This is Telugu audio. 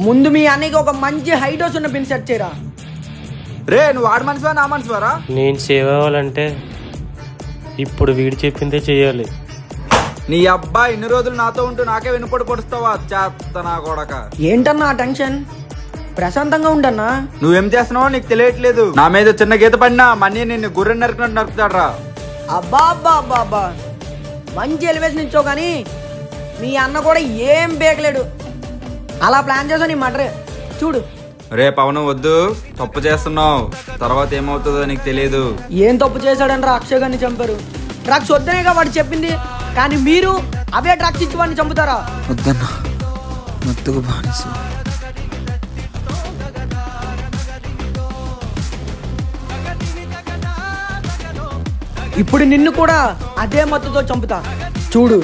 ముందు మీ అన్నయ్యకి ఒక మంచి హై డోస్ ఉన్న పిన్ సెట్ చేయరా. రే నువ్వు వాడి మనిషివా నా మనిషివారా? నేను సేవ్ అవ్వాలంటే ఇప్పుడు వీడు చెప్పిందే చెయ్యాలి. నీ అబ్బాయి ఇన్ని రోజులు నాతో ఉంటూ నాకే వెనుపడి పొడుస్తావా చేత నా కొడక. ఏంటన్నా టెన్షన్? ప్రశాంతంగా ఉండన్నా. నువ్వేం చేస్తున్నావో నీకు తెలియట్లేదు. నా మీద చిన్న గీత పడినా మనీ నిన్ను గుర్రె నరికినట్టు నరుకుతాడ్రా. అబ్బా అబ్బా అబ్బా అబ్బా, మంచి ఎలివేషన్ ఇచ్చావు కానీ మీ అన్న కూడా ఏం బేకలేడు. అలా ప్లాన్ చేసావు నీ మటరే చూడు. రే పవన్ వద్దు, తప్పు చేస్తున్నావు. తర్వాత ఏమవుతుందో నీకు తెలియదు. ఏం తప్పు చేశాడనరా? అక్షయ్ గారిని చంపారు. డ్రగ్స్ వద్దనేగా వాడు చెప్పింది, కానీ మీరు అవే డ్రగ్స్ ఇచ్చి వాడిని చంపుతారా? వద్దన్నా, మత్తుకు బానిస. ఇప్పుడు నిన్ను కూడా అదే మత్తుతో చంపుతా చూడు.